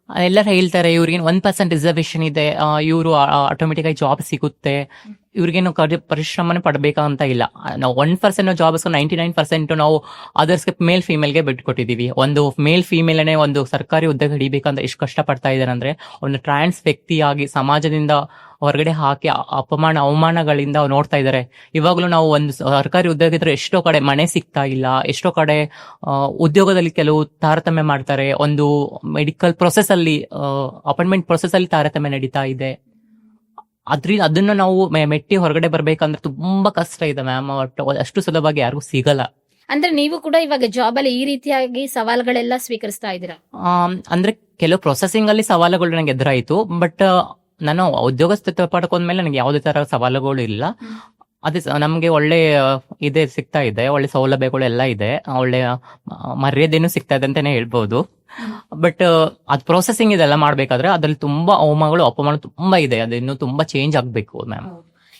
ಎಲ್ಲರೂ ಹೇಳ್ತಾರೆ ಇವ್ರಿಗೆ 1% ರಿಸರ್ವೇಶನ್ ಇದೆ, ಇವರು ಆಟೋಮೆಟಿಕ್ ಆಗಿ ಜಾಬ್ ಸಿಗುತ್ತೆ, ಇವ್ರಿಗೇನು ಪರಿಶ್ರಮನೇ ಪಡಬೇಕಂತ ಇಲ್ಲ. ನಾವು 1% ಜಾಬ್ಸ್ 99% ನಾವು ಅದರ್ಸ್ಗೆ ಮೇಲ್ ಫೀಮೇಲ್ಗೆ ಬಿಟ್ಕೊಟ್ಟಿದೀವಿ. ಒಂದು ಮೇಲ್ ಫೀಮೇಲ್ನೇ ಒಂದು ಸರ್ಕಾರಿ ಹುದ್ದೆಗೆ ಹಿಡಿಬೇಕಂತ ಎಷ್ಟು ಕಷ್ಟ ಪಡ್ತಾ ಇದ್ದಾರೆ ಅಂದ್ರೆ, ಒಂದು ಟ್ರಾನ್ಸ್ ವ್ಯಕ್ತಿಯಾಗಿ ಸಮಾಜದಿಂದ ಹೊರಗಡೆ ಹಾಕಿ ಅವಮಾನಗಳಿಂದ ನೋಡ್ತಾ ಇದ್ದಾರೆ. ಇವಾಗ್ಲೂ ನಾವು ಒಂದು ಸರ್ಕಾರಿ ಉದ್ಯೋಗ ಇದ್ರೆ ಎಷ್ಟೋ ಕಡೆ ಮನೆ ಸಿಗ್ತಾ ಇಲ್ಲ, ಎಷ್ಟೋ ಕಡೆ ಉದ್ಯೋಗದಲ್ಲಿ ಕೆಲವು ತಾರತಮ್ಯ ಮಾಡ್ತಾರೆ. ಒಂದು ಮೆಡಿಕಲ್ ಪ್ರೊಸೆಸ್ ಅಲ್ಲಿ ಅಪಾಯಿಂಟ್ಮೆಂಟ್ ಪ್ರೊಸೆಸ್ ಅಲ್ಲಿ ತಾರತಮ್ಯ ನಡೀತಾ ಇದೆ. ಅದನ್ನ ನಾವು ಮೆಟ್ಟಿ ಹೊರಗಡೆ ಬರ್ಬೇಕಂದ್ರೆ ತುಂಬಾ ಕಷ್ಟ ಇದೆ ಮ್ಯಾಮ್. ಅಷ್ಟು ಸುಲಭವಾಗಿ ಯಾರಿಗೂ ಸಿಗಲ್ಲ. ಅಂದ್ರೆ ನೀವು ಕೂಡ ಇವಾಗ ಜಾಬ್ ಅಲ್ಲಿ ಈ ರೀತಿಯಾಗಿ ಸವಾಲುಗಳೆಲ್ಲ ಸ್ವೀಕರಿಸ್ತಾ ಇದ್ದೀರಾ? ಅಂದ್ರೆ ಕೆಲವು ಪ್ರೊಸೆಸಿಂಗ್ ಅಲ್ಲಿ ಸವಾಲುಗಳು ನನಗೆ ಎದುರಾಯಿತು. ಬಟ್ ನಾನು ಉದ್ಯೋಗ ಪಡ್ಕೊಂಡ್ಮೇಲೆ ನನಗೆ ಯಾವುದೇ ತರ ಸವಾಲುಗಳು ಇಲ್ಲ. ಅದೇ ನಮ್ಗೆ ಒಳ್ಳೆ ಇದೆ ಸಿಗ್ತಾ ಇದೆ, ಒಳ್ಳೆ ಸೌಲಭ್ಯಗಳು ಎಲ್ಲ ಇದೆ, ಒಳ್ಳೆ ಮರ್ಯಾದೆನೂ ಸಿಗ್ತಾ ಇದೆ ಅಂತಾನೆ ಹೇಳ್ಬಹುದು. ಬಟ್ ಅದ್ ಪ್ರೊಸೆಸಿಂಗ್ ಇದೆಲ್ಲ ಮಾಡ್ಬೇಕಾದ್ರೆ ಅದ್ರಲ್ಲಿ ತುಂಬಾ ಅಪಮಾನ ತುಂಬಾ ಇದೆ. ಅದು ಇನ್ನೂ ತುಂಬಾ ಚೇಂಜ್ ಆಗ್ಬೇಕು ಮ್ಯಾಮ್.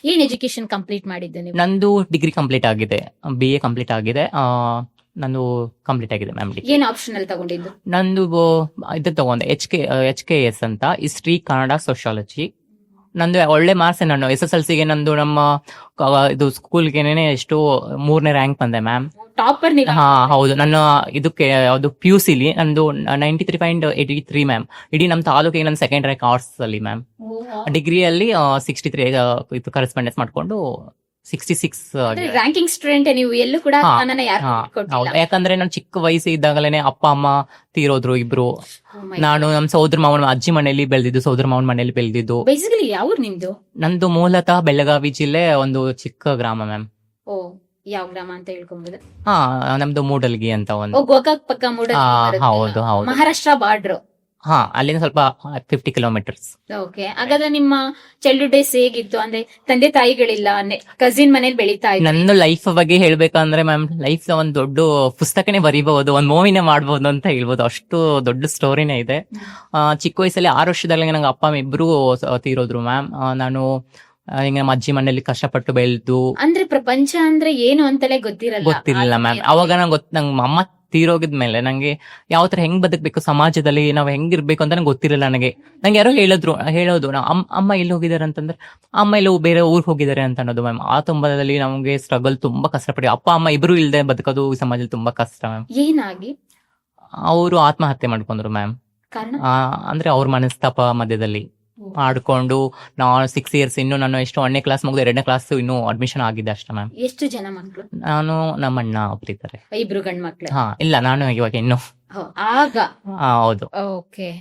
ಏನ್ ಎಜುಕೇಶನ್ ಕಂಪ್ಲೀಟ್ ಮಾಡಿದ್ದು ನೀವು? ನಂದು ಡಿಗ್ರಿ ಕಂಪ್ಲೀಟ್ ಆಗಿದೆ, BA ಕಂಪ್ಲೀಟ್ ಆಗಿದೆ. ನಂದು ಕಂಪ್ಲೀಟ್ ಆಗಿದೆ ಮ್ಯಾಮ್. ಏನ್ ಆಪ್ಷನಲ್ ತಗೊಂಡಿದ್ದು? ನಂದು ಇದು ತಗೊಂಡೆ HKS ಅಂತ, ಹಿಸ್ಟ್ರಿ, ಕನ್ನಡ, ಸೋಶಿಯಾಲಜಿ. ನಂದು ಒಳ್ಳೆ ಮಾರ್ಕ್ಸ್. ನಾನು SSLC ಗೆ ನಂದು ನಮ್ಮ ಇದು ಸ್ಕೂಲ್ಗೆ ಎಷ್ಟು 3ನೇ ರ್ಯಾಂಕ್ ಬಂದೆ ಮ್ಯಾಮ್. ಟಾಪರ್? ಹಾ ಹೌದು. ನನ್ನ ಇದಕ್ಕೆ ಯಾವ್ದು PUC ಲಿ ನಂದು 93.83 ಮ್ಯಾಮ್. ಇಡೀ ನಮ್ಮ ತಾಲೂಕಿಗೆ ನನ್ನ ಸೆಕೆಂಡ್ ರ್ಯಾಂಕ್ ಆರ್ಟ್ಸ್ ಅಲ್ಲಿ ಮ್ಯಾಮ್. ಡಿಗ್ರಿಯಲ್ಲಿ 63 ಕರೆಸ್ಪಾಂಡೆನ್ಸ್ ಮಾಡ್ಕೊಂಡು 66 ರ್ಯಾಂಕಿಂಗ್ ಸ್ಟೂಡೆಂಟ್ ನೀವು. ಎಲ್ಲೂ ಕೂಡ ಹೌದು. ಯಾಕಂದ್ರೆ ನಾನು ಚಿಕ್ಕ ವಯಸ್ಸು ಇದ್ದಾಗಲೇನೆ ಅಪ್ಪ ಅಮ್ಮ ತೀರೋದ್ರು ಇಬ್ರು. ನಾನು ನಮ್ಮ ಸೋದರ ಮಾವನ ಅಜ್ಜಿ ಮನೆಯಲ್ಲಿ ಬೆಳೆದಿದ್ದು, ಸೋದರ ಮಾವನ ಮನೆಯಲ್ಲಿ ಬೆಳೆದಿದ್ದು. ಬೇಸಿಕಲಿ ಯಾವ ನಿಮ್ದು? ನಂದು ಮೂಲತಃ ಬೆಳಗಾವಿ ಜಿಲ್ಲೆ, ಒಂದು ಚಿಕ್ಕ ಗ್ರಾಮ ಮ್ಯಾಮ್. ಓ, ಯಾವ ಗ್ರಾಮ ಅಂತ ಹೇಳ್ಕೊಂಬೋದು? ನಮ್ದು ಮೂಡಲ್ಗಿ ಅಂತ ಒಂದು. ಗೋಕಾಕ್ ಪಕ್ಕ ಮೂಡಲ್ಗಿ. ಹೌದು ಹೌದು. ಮಹಾರಾಷ್ಟ್ರ ಬಾರ್ಡರ್. ಅಲ್ಲಿಂದ ಸ್ವಲ್ಪ 50 ಕಿಲೋಮೀಟರ್ಸ್. ಓಕೆ. ಹಾಗಾದ್ರೆ ನಿಮ್ಮ ಚೈಲ್ಡ್ಹುಡ್ ಡೇಸ್ ಹೇಗಿತ್ತು? ಅಂದ್ರೆ ತಂದೆ ತಾಯಿಗಳಿಲ್ಲ, ಕಸಿನ್ ಮನೇಲಿ ಬೆಳೀತಾ ಇದ್ದ? ನನ್ನ ಲೈಫ್ ಬಗ್ಗೆ ಹೇಳ್ಬೇಕಂದ್ರೆ ಮ್ಯಾಮ್, ಲೈಫ್ ಒಂದ್ ದೊಡ್ಡ ಪುಸ್ತಕನೇ ಬರೀಬಹುದು, ಒಂದ್ ಮೂವಿನೇ ಮಾಡ್ಬೋದು ಅಂತ ಹೇಳ್ಬೋದು. ಅಷ್ಟು ದೊಡ್ಡ ಸ್ಟೋರಿನೇ ಇದೆ. ಚಿಕ್ಕ ವಯಸ್ಸಲ್ಲಿ 6 ವರ್ಷದಲ್ಲಿ ನಂಗೆ ಅಪ್ಪ ಅಮ್ಮ ಇಬ್ರು ತೀರೋದ್ರು ಮ್ಯಾಮ್. ನಾನು ಹಿಂಗೆ ನಮ್ಮ ಅಜ್ಜಿ ಮನೆಯಲ್ಲಿ ಕಷ್ಟಪಟ್ಟು ಬೆಳೆದು. ಅಂದ್ರೆ ಪ್ರಪಂಚ ಅಂದ್ರೆ ಏನು ಅಂತಲೇ ಗೊತ್ತಿರಲಿಲ್ಲ ಮ್ಯಾಮ್. ಅವಾಗ ನಂಗೆ ಅಮ್ಮ ತೀರೋಗಿದ್ಮೇಲೆ ನಂಗೆ ಯಾವ ತರ ಹೆಂಗ್ ಬದುಕ್ಬೇಕು, ಸಮಾಜದಲ್ಲಿ ನಾವ್ ಹೆಂಗಿರ್ಬೇಕು ಅಂತ ನಂಗೆ ಗೊತ್ತಿರಲಿಲ್ಲ. ನಂಗೆ ಯಾರೋ ಹೇಳೋದು ಅಮ್ಮ ಎಲ್ಲಿ ಹೋಗಿದ್ದಾರೆ ಅಂತಂದ್ರೆ, ಅಮ್ಮ ಎಲ್ಲೋ ಬೇರೆ ಊರಿಗೆ ಹೋಗಿದ್ದಾರೆ ಅಂತ ಅನ್ನೋದು ಮ್ಯಾಮ್. ಆ ತುಂಬದಲ್ಲಿ ನಮ್ಗೆ ಸ್ಟ್ರಗಲ್ ತುಂಬಾ ಕಷ್ಟಪಡಿ. ಅಪ್ಪ ಅಮ್ಮ ಇಬ್ರು ಇಲ್ದೆ ಬದುಕೋದು ಈ ಸಮಾಜದಲ್ಲಿ ತುಂಬಾ ಕಷ್ಟ ಮ್ಯಾಮ್. ಏನಾಗಿ? ಅವರು ಆತ್ಮಹತ್ಯೆ ಮಾಡ್ಕೊಂಡ್ರು ಮ್ಯಾಮ್. ಅಂದ್ರೆ ಅವ್ರ ಮನಸ್ತಾಪ ಮಧ್ಯದಲ್ಲಿ ಮಾಡ್ಕೊಂಡು. ನಾನು 6 ಇಯರ್ಸ್, ಇನ್ನು ನಾನು ಎಷ್ಟು 1ನೇ ಕ್ಲಾಸ್ ಮುಗಿದು 2ನೇ ಕ್ಲಾಸ್ ಇನ್ನು ಅಡ್ಮಿಷನ್ ಆಗಿದ್ದೆ ಅಷ್ಟೇ ಮ್ಯಾಮ್. ಎಷ್ಟು ಜನ ಮಕ್ಕಳು? ನಾನು, ನಮ್ಮ ಅಣ್ಣ ಒಬ್ಬರಿದ್ದಾರೆ. ಇಬ್ರು ಗಂಡ್ ಮಕ್ಳು? ಇಲ್ಲ, ನಾನು ಇವಾಗ ಇನ್ನು. ಆಗ? ಹೌದು. ಓಕೆ.